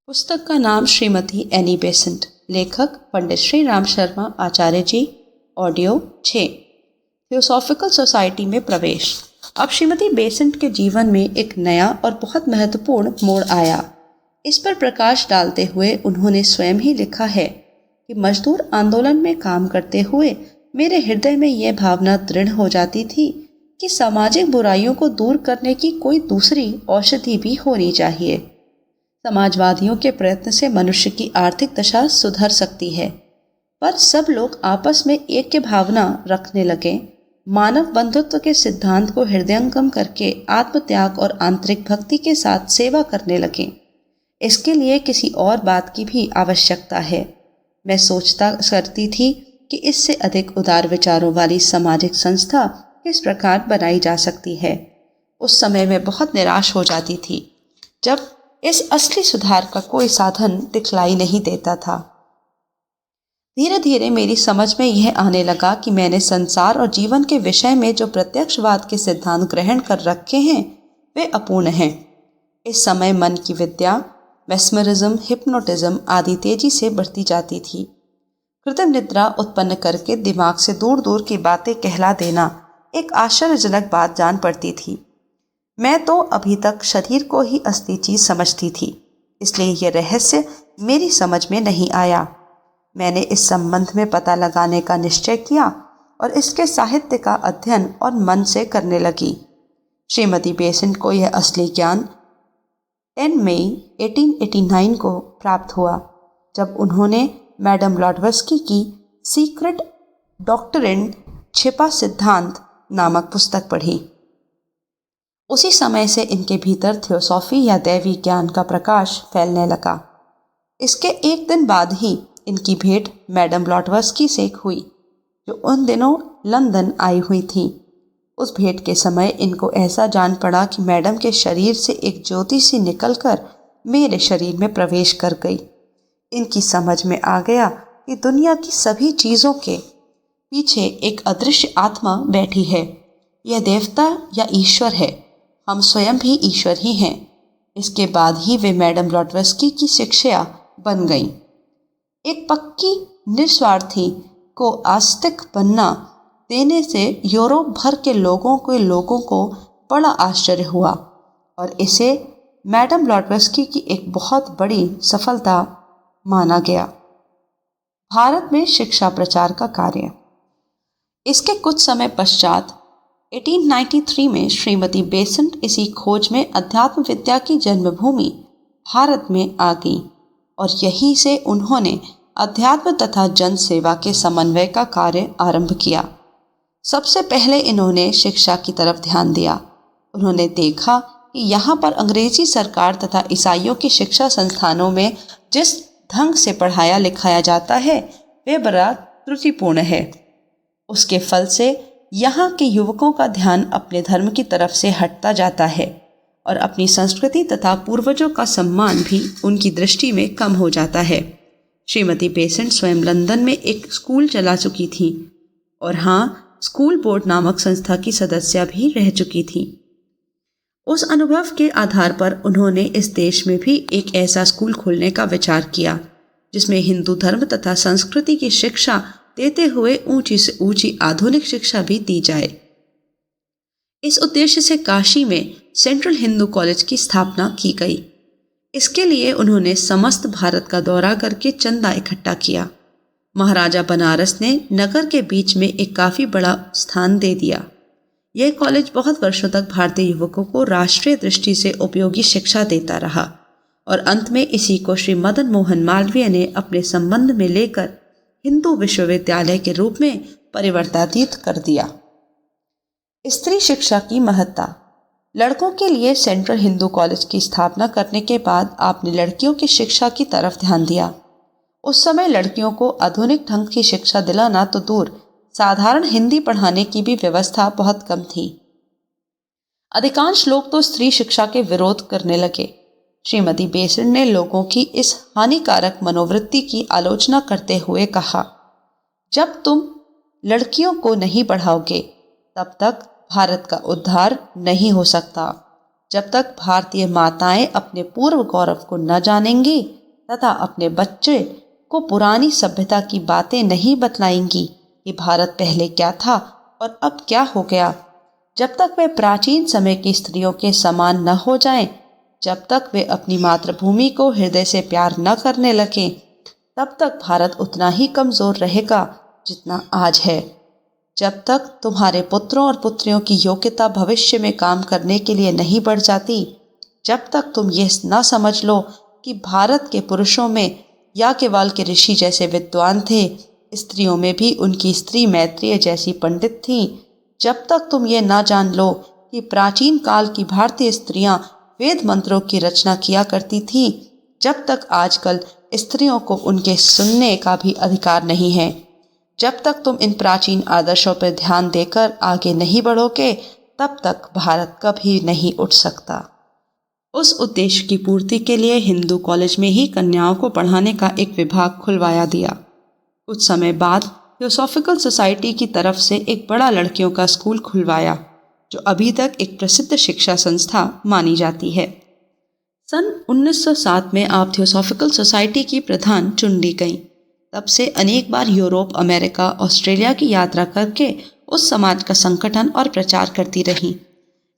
पुस्तक का नाम श्रीमती एनी बेसेंट, लेखक पंडित श्री राम शर्मा आचार्य जी, ऑडियो 6। थियोसॉफिकल सोसाइटी में प्रवेश। अब श्रीमती बेसेंट के जीवन में एक नया और बहुत महत्वपूर्ण मोड़ आया। इस पर प्रकाश डालते हुए उन्होंने स्वयं ही लिखा है कि मजदूर आंदोलन में काम करते हुए मेरे हृदय में यह भावना दृढ़ हो जाती थी कि सामाजिक बुराइयों को दूर करने की कोई दूसरी औषधि भी होनी चाहिए। समाजवादियों के प्रयत्न से मनुष्य की आर्थिक दशा सुधर सकती है, पर सब लोग आपस में एक की भावना रखने लगे, मानव बंधुत्व के सिद्धांत को हृदयंगम करके आत्मत्याग और आंतरिक भक्ति के साथ सेवा करने लगे। इसके लिए किसी और बात की भी आवश्यकता है। मैं सोचता करती थी कि इससे अधिक उदार विचारों वाली सामाजिक संस्था किस प्रकार बनाई जा सकती है। उस समय मैं बहुत निराश हो जाती थी जब इस असली सुधार का कोई साधन दिखलाई नहीं देता था। धीरे धीरे मेरी समझ में यह आने लगा कि मैंने संसार और जीवन के विषय में जो प्रत्यक्षवाद के सिद्धांत ग्रहण कर रखे हैं वे अपूर्ण हैं। इस समय मन की विद्या, मेस्मरिज्म, हिप्नोटिज्म आदि तेजी से बढ़ती जाती थी। कृत्रिम निद्रा उत्पन्न करके दिमाग से दूर दूर की बातें कहला देना एक आश्चर्यजनक बात जान पड़ती थी। मैं तो अभी तक शरीर को ही असली चीज समझती थी, इसलिए यह रहस्य मेरी समझ में नहीं आया। मैंने इस संबंध में पता लगाने का निश्चय किया और इसके साहित्य का अध्ययन और मन से करने लगी। श्रीमती बेसेंट को यह असली ज्ञान 10 मई 1889 को प्राप्त हुआ, जब उन्होंने मैडम ब्लॉडवर्स्की की सीक्रेट डॉक्ट्रिन छिपा सिद्धांत नामक पुस्तक पढ़ी। उसी समय से इनके भीतर थियोसॉफी या दैवी ज्ञान का प्रकाश फैलने लगा। इसके एक दिन बाद ही इनकी भेंट मैडम ब्लॉडवर्स्की से हुई, जो उन दिनों लंदन आई हुई थी। उस भेंट के समय इनको ऐसा जान पड़ा कि मैडम के शरीर से एक ज्योति सी निकलकर मेरे शरीर में प्रवेश कर गई। इनकी समझ में आ गया कि दुनिया की सभी चीज़ों के पीछे एक अदृश्य आत्मा बैठी है। यह देवता या ईश्वर है। हम स्वयं भी ईश्वर ही हैं। इसके बाद ही वे मैडम ब्लॉडवर्स्की की शिष्या बन गईं। एक पक्की निस्वार्थी को आस्तिक बनना देने से यूरोप भर के लोगों को बड़ा आश्चर्य हुआ और इसे मैडम ब्लॉडवर्स्की की एक बहुत बड़ी सफलता माना गया। भारत में शिक्षा प्रचार का कार्य। इसके कुछ समय पश्चात 1893 में श्रीमती बेसेंट इसी खोज में अध्यात्म विद्या की जन्मभूमि भारत में आ गई और यहीं से उन्होंने अध्यात्म तथा जन सेवा के समन्वय का कार्य आरंभ किया। सबसे पहले इन्होंने शिक्षा की तरफ ध्यान दिया। उन्होंने देखा कि यहाँ पर अंग्रेजी सरकार तथा ईसाइयों की शिक्षा संस्थानों में जिस ढंग से पढ़ाया लिखाया जाता है वे बड़ा त्रुटिपूर्ण है। उसके फल से यहाँ के युवकों का ध्यान अपने धर्म की तरफ से हटता जाता है और अपनी संस्कृति तथा पूर्वजों का सम्मान भी उनकी दृष्टि में कम हो जाता है। श्रीमती बेसेंट स्वयं लंदन में एक स्कूल चला चुकी थी और हाँ, स्कूल बोर्ड नामक संस्था की सदस्य भी रह चुकी थी। उस अनुभव के आधार पर उन्होंने इस देश में भी एक ऐसा स्कूल खोलने का विचार किया जिसमें हिंदू धर्म तथा संस्कृति की शिक्षा देते हुए ऊंची से ऊंची आधुनिक शिक्षा भी दी जाए। इस उद्देश्य से काशी में सेंट्रल हिंदू कॉलेज की स्थापना की गई। इसके लिए उन्होंने समस्त भारत का दौरा करके चंदा इकट्ठा किया। महाराजा बनारस ने नगर के बीच में एक काफी बड़ा स्थान दे दिया। यह कॉलेज बहुत वर्षों तक भारतीय युवकों को राष्ट्रीय दृष्टि से उपयोगी शिक्षा देता रहा और अंत में इसी को श्री मदन मोहन मालवीय ने अपने संबंध में लेकर हिंदू विश्वविद्यालय के रूप में परिवर्तित कर दिया। स्त्री शिक्षा की महत्ता। लड़कों के लिए सेंट्रल हिंदू कॉलेज की स्थापना करने के बाद आपने लड़कियों की शिक्षा की तरफ ध्यान दिया। उस समय लड़कियों को आधुनिक ढंग की शिक्षा दिलाना तो दूर, साधारण हिंदी पढ़ाने की भी व्यवस्था बहुत कम थी। अधिकांश लोग तो स्त्री शिक्षा के विरोध करने लगे। श्रीमती बेसेंट ने लोगों की इस हानिकारक मनोवृत्ति की आलोचना करते हुए कहा, जब तुम लड़कियों को नहीं पढ़ाओगे तब तक भारत का उद्धार नहीं हो सकता। जब तक भारतीय माताएं अपने पूर्व गौरव को न जानेंगी तथा अपने बच्चे को पुरानी सभ्यता की बातें नहीं बतलाएंगी कि भारत पहले क्या था और अब क्या हो गया, जब तक वे प्राचीन समय की स्त्रियों के समान न हो जाएं, जब तक वे अपनी मातृभूमि को हृदय से प्यार न करने लगें, तब तक भारत उतना ही कमजोर रहेगा जितना आज है। जब तक तुम्हारे पुत्रों और पुत्रियों की योग्यता भविष्य में काम करने के लिए नहीं बढ़ जाती, जब तक तुम ये न समझ लो कि भारत के पुरुषों में याज्ञवल्क्य के ऋषि जैसे विद्वान थे, स्त्रियों में भी उनकी स्त्री मैत्रेय जैसी पंडित थीं, जब तक तुम ये ना जान लो कि प्राचीन काल की भारतीय स्त्रियां वेद मंत्रों की रचना किया करती थीं, जब तक आजकल स्त्रियों को उनके सुनने का भी अधिकार नहीं है, जब तक तुम इन प्राचीन आदर्शों पर ध्यान देकर आगे नहीं बढ़ोगे, तब तक भारत कभी नहीं उठ सकता। उस उद्देश्य की पूर्ति के लिए हिंदू कॉलेज में ही कन्याओं को पढ़ाने का एक विभाग खुलवाया दिया। कुछ समय बाद थियोसॉफिकल सोसाइटी की तरफ से एक बड़ा लड़कियों का स्कूल खुलवाया, जो अभी तक एक प्रसिद्ध शिक्षा संस्था मानी जाती है। सन 1907 में आप थियोसॉफिकल सोसाइटी की प्रधान चुन ली गईं। तब से अनेक बार यूरोप, अमेरिका, ऑस्ट्रेलिया की यात्रा करके उस समाज का संगठन और प्रचार करती रहीं।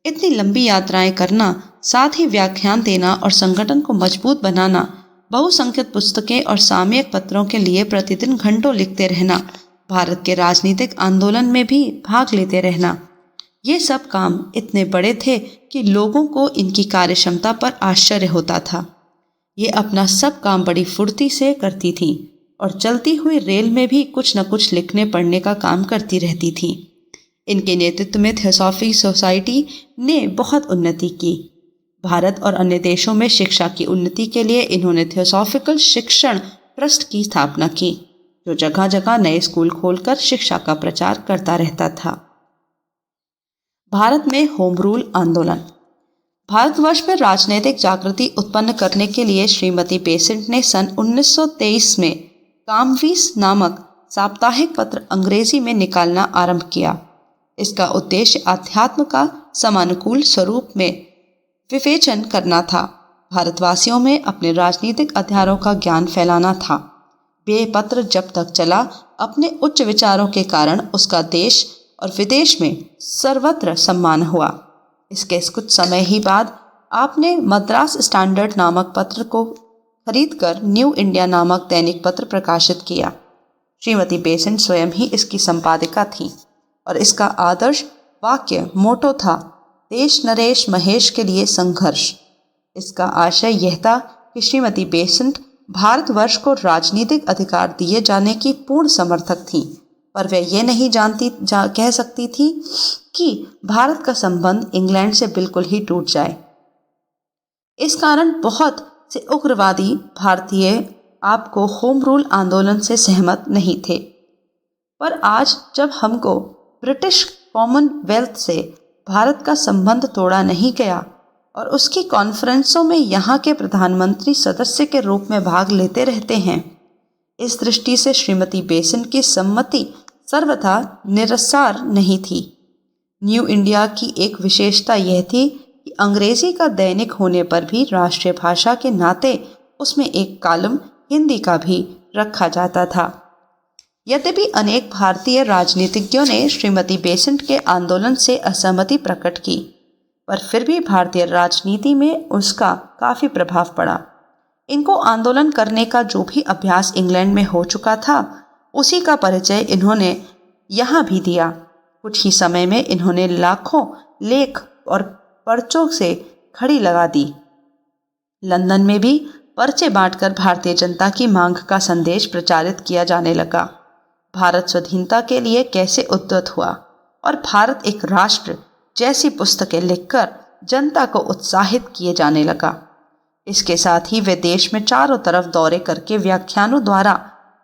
इतनी लंबी यात्राएं करना, साथ ही व्याख्यान देना और संगठन को मजबूत बनाना, बहुसंख्यक पुस्तकें और सामयिक पत्रों के लिए प्रतिदिन घंटों लिखते रहना, भारत के राजनीतिक आंदोलन में भी भाग लेते रहना, ये सब काम इतने बड़े थे कि लोगों को इनकी कार्यक्षमता पर आश्चर्य होता था। ये अपना सब काम बड़ी फुर्ती से करती थीं और चलती हुई रेल में भी कुछ न कुछ लिखने पढ़ने का काम करती रहती थीं। इनके नेतृत्व में थियोसॉफी सोसाइटी ने बहुत उन्नति की। भारत और अन्य देशों में शिक्षा की उन्नति के लिए इन्होंने थियोसॉफिकल शिक्षण ट्रस्ट की स्थापना की, जो जगह जगह नए स्कूल खोलकर शिक्षा का प्रचार करता रहता था। भारत में होम रूल आंदोलन। भारतवर्ष में राजनीतिक जागृति उत्पन्न करने के लिए श्रीमती बेसेंट ने सन 1923 में कामवीस नामक साप्ताहिक पत्र अंग्रेजी में निकालना आरंभ किया। इसका उद्देश्य अध्यात्म का समानुकूल स्वरूप में विवेचन करना था, भारतवासियों में अपने राजनीतिक हथियारों का ज्ञान फैलाना था। ये पत्र जब तक चला, अपने उच्च विचारों के कारण उसका देश और विदेश में सर्वत्र सम्मान हुआ। इसके कुछ समय ही बाद आपने मद्रास स्टैंडर्ड नामक पत्र को खरीदकर न्यू इंडिया नामक दैनिक पत्र प्रकाशित किया। श्रीमती बेसेंट स्वयं ही इसकी संपादिका थी और इसका आदर्श वाक्य मोटो था, देश नरेश महेश के लिए संघर्ष। इसका आशय यह था कि श्रीमती बेसेंट भारतवर्ष को राजनीतिक अधिकार दिए जाने की पूर्ण समर्थक थी, पर वे ये नहीं कह सकती थी कि भारत का संबंध इंग्लैंड से बिल्कुल ही टूट जाए। इस कारण बहुत से उग्रवादी भारतीय आपको होम रूल आंदोलन से सहमत नहीं थे। पर आज जब हमको ब्रिटिश कॉमनवेल्थ से भारत का संबंध तोड़ा नहीं गया और उसकी कॉन्फ्रेंसों में यहाँ के प्रधानमंत्री सदस्य के रूप में भाग लेते रहते हैं, इस दृष्टि से श्रीमती बेसेंट की सम्मति सर्वथा निरसार नहीं थी। न्यू इंडिया की एक विशेषता यह थी कि अंग्रेजी का दैनिक होने पर भी राष्ट्रीय भाषा के नाते उसमें एक कॉलम हिंदी का भी रखा जाता था। यद्यपि अनेक भारतीय राजनीतिज्ञों ने श्रीमती बेसेंट के आंदोलन से असहमति प्रकट की, पर फिर भी भारतीय राजनीति में उसका काफ़ी प्रभाव पड़ा। इनको आंदोलन करने का जो भी अभ्यास इंग्लैंड में हो चुका था, उसी का परिचय इन्होंने यहाँ भी दिया। कुछ ही समय में इन्होंने लाखों लेख और पर्चों से खड़ी लगा दी। लंदन में भी पर्चे बांटकर भारतीय जनता की मांग का संदेश प्रचारित किया जाने लगा। भारत स्वाधीनता के लिए कैसे उद्यत हुआ और भारत एक राष्ट्र जैसी पुस्तकें लिखकर जनता को उत्साहित किए जाने लगा। इसके साथ ही वे देश में चारों तरफ दौरे करके व्याख्यानों द्वारा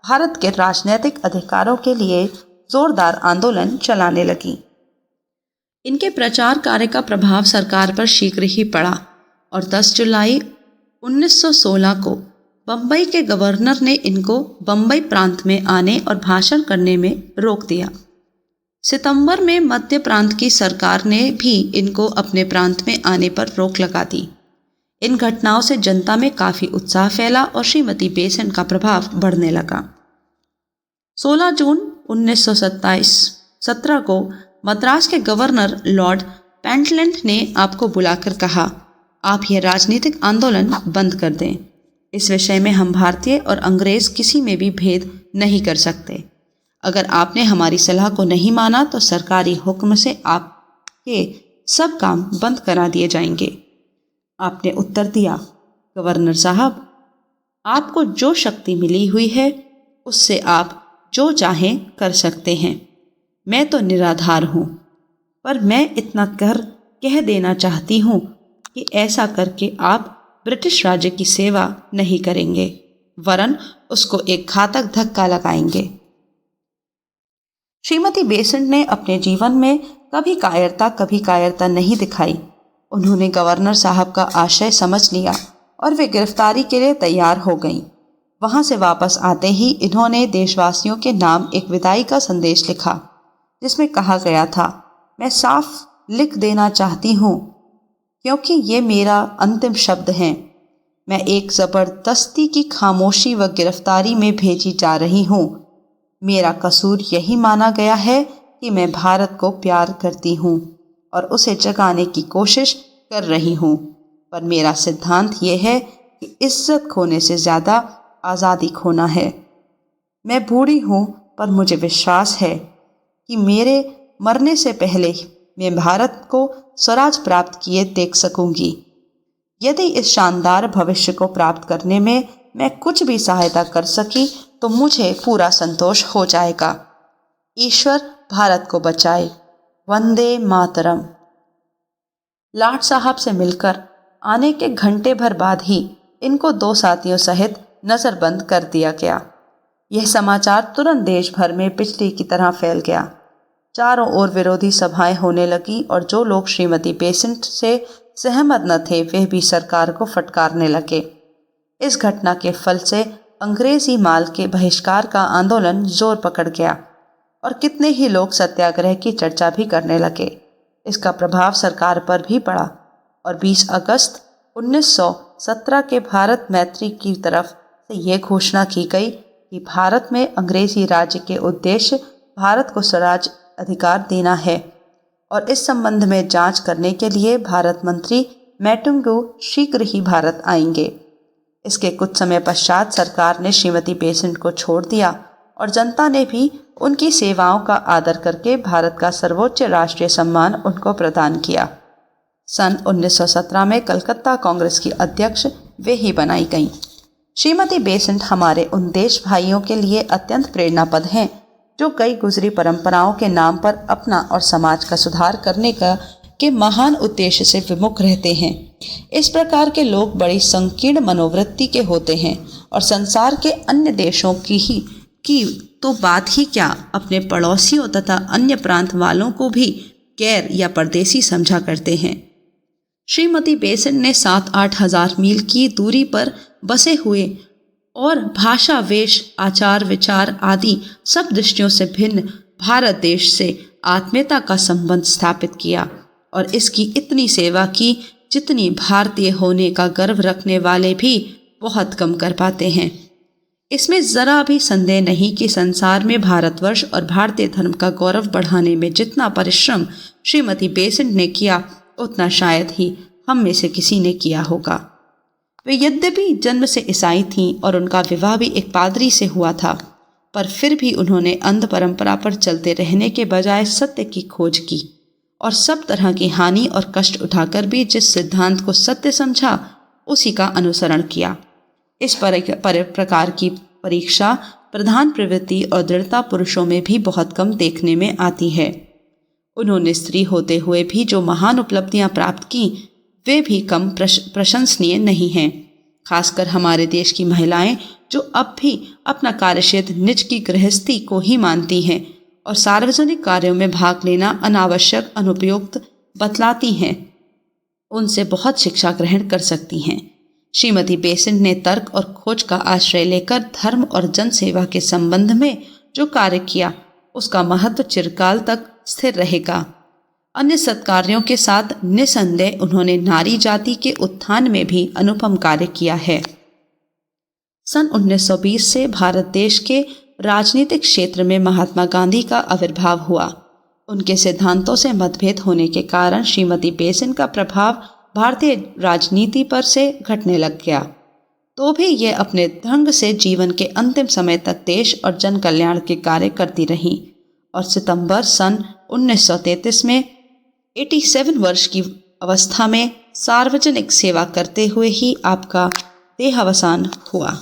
भारत के राजनीतिक अधिकारों के लिए जोरदार आंदोलन चलाने लगी। इनके प्रचार कार्य का प्रभाव सरकार पर शीघ्र ही पड़ा और 10 जुलाई 1916 को बम्बई के गवर्नर ने इनको बम्बई प्रांत में आने और भाषण करने में रोक दिया। सितंबर में मध्य प्रांत की सरकार ने भी इनको अपने प्रांत में आने पर रोक लगा दी। इन घटनाओं से जनता में काफी उत्साह फैला और श्रीमती बेसेंट का प्रभाव बढ़ने लगा। 16 जून 1917 को मद्रास के गवर्नर लॉर्ड पेंटलैंड ने आपको बुलाकर कहा, आप यह राजनीतिक आंदोलन बंद कर दें। इस विषय में हम भारतीय और अंग्रेज किसी में भी भेद नहीं कर सकते। अगर आपने हमारी सलाह को नहीं माना तो सरकारी हुक्म से आपके सब काम बंद करा दिए जाएंगे। आपने उत्तर दिया, गवर्नर साहब, आपको जो शक्ति मिली हुई है उससे आप जो चाहें कर सकते हैं। मैं तो निराधार हूँ, पर मैं इतना कह देना चाहती हूँ कि ऐसा करके आप ब्रिटिश राज्य की सेवा नहीं करेंगे, वरन उसको एक घातक धक्का लगाएंगे। श्रीमती बेसेंट ने अपने जीवन में कभी कायरता नहीं दिखाई। उन्होंने गवर्नर साहब का आशय समझ लिया और वे गिरफ्तारी के लिए तैयार हो गईं। वहां से वापस आते ही इन्होंने देशवासियों के नाम एक विदाई का संदेश लिखा, जिसमें कहा गया था, मैं साफ लिख देना चाहती हूँ क्योंकि ये मेरा अंतिम शब्द हैं। मैं एक जबरदस्ती की खामोशी व गिरफ्तारी में भेजी जा रही हूँ। मेरा कसूर यही माना गया है कि मैं भारत को प्यार करती हूँ और उसे जगाने की कोशिश कर रही हूँ, पर मेरा सिद्धांत ये है कि इज्जत खोने से ज़्यादा आज़ादी खोना है। मैं बूढ़ी हूँ, पर मुझे विश्वास है कि मेरे मरने से पहले मैं भारत को स्वराज प्राप्त किए देख सकूंगी। यदि इस शानदार भविष्य को प्राप्त करने में मैं कुछ भी सहायता कर सकी तो मुझे पूरा संतोष हो जाएगा। ईश्वर भारत को बचाए। वंदे मातरम। लाट साहब से मिलकर आने के घंटे भर बाद ही इनको 2 साथियों सहित नजरबंद कर दिया गया। यह समाचार तुरंत देश भर में बिजली की तरह फैल गया। चारों ओर विरोधी सभाएं होने लगी और जो लोग श्रीमती बेसेंट से सहमत न थे वे भी सरकार को फटकारने लगे। इस घटना के फल से अंग्रेजी माल के बहिष्कार का आंदोलन जोर पकड़ गया और कितने ही लोग सत्याग्रह की चर्चा भी करने लगे। इसका प्रभाव सरकार पर भी पड़ा और 20 अगस्त 1917 के भारत मैत्री की तरफ से यह घोषणा की गई कि भारत में अंग्रेजी राज्य के उद्देश्य भारत को स्वराज अधिकार देना है और इस संबंध में जांच करने के लिए भारत मंत्री मैटुंगू शीघ्र ही भारत आएंगे। इसके कुछ समय पश्चात सरकार ने श्रीमती बेसेंट को छोड़ दिया और जनता ने भी उनकी सेवाओं का आदर करके भारत का सर्वोच्च राष्ट्रीय सम्मान उनको प्रदान किया। सन 1917 में कलकत्ता कांग्रेस की अध्यक्ष वे ही बनाई गईं। श्रीमती बेसेंट हमारे उन देश भाइयों के लिए अत्यंत प्रेरणापद हैं जो कई गुजरी परंपराओं के नाम पर अपना और समाज का सुधार करने के महान उद्देश्य से विमुख रहते हैं। इस प्रकार के लोग बड़ी संकीर्ण मनोवृत्ति के होते हैं और संसार के अन्य देशों की तो बात ही क्या, अपने पड़ोसियों तथा अन्य प्रांत वालों को भी गैर या परदेसी समझा करते हैं। श्रीमती बेसेंट ने 7-8 हजार मील की दूरी पर बसे हुए और भाषा, वेश, आचार, विचार आदि सब दृष्टियों से भिन्न भारत देश से आत्मीयता का संबंध स्थापित किया और इसकी इतनी सेवा की जितनी भारतीय होने का गर्व रखने वाले भी बहुत कम कर पाते हैं। इसमें जरा भी संदेह नहीं कि संसार में भारतवर्ष और भारतीय धर्म का गौरव बढ़ाने में जितना परिश्रम श्रीमती बेसेंट ने किया उतना शायद ही हम में से किसी ने किया होगा। वे यद्यपि जन्म से ईसाई थीं और उनका विवाह भी एक पादरी से हुआ था, पर फिर भी उन्होंने अंध परंपरा पर चलते रहने के बजाय सत्य की खोज की और सब तरह की हानि और कष्ट उठाकर भी जिस सिद्धांत को सत्य समझा उसी का अनुसरण किया। इस प्रकार की परीक्षा, प्रधान प्रवृत्ति और दृढ़ता पुरुषों में भी बहुत कम देखने में आती है। उन्होंने स्त्री होते हुए भी जो महान उपलब्धियां प्राप्त की वे भी कम प्रशंसनीय नहीं हैं। खासकर हमारे देश की महिलाएं जो अब भी अपना कार्यक्षेत्र निज की गृहस्थी को ही मानती हैं और सार्वजनिक कार्यों में भाग लेना अनावश्यक, अनुपयुक्त बतलाती हैं, उनसे बहुत शिक्षा ग्रहण कर सकती हैं। श्रीमती बेसेंट ने तर्क और खोज का आश्रय लेकर धर्म और जन सेवा के संबंध में जो कार्य किया उसका महत्व चिरकाल तक स्थिर रहेगा। अन्य सत्कार्यों के साथ निसंदेह उन्होंने नारी जाति के उत्थान में भी अनुपम कार्य किया है। सन 1920 से भारत देश के राजनीतिक क्षेत्र में महात्मा गांधी का आविर्भाव हुआ। उनके सिद्धांतों से मतभेद होने के कारण श्रीमती बेसेंट का प्रभाव भारतीय राजनीति पर से घटने लग गया, तो भी ये अपने ढंग से जीवन के अंतिम समय तक देश और जन कल्याण के कार्य करती रहीं और सितंबर सन 1933 में 87 वर्ष की अवस्था में सार्वजनिक सेवा करते हुए ही आपका देहावसान हुआ।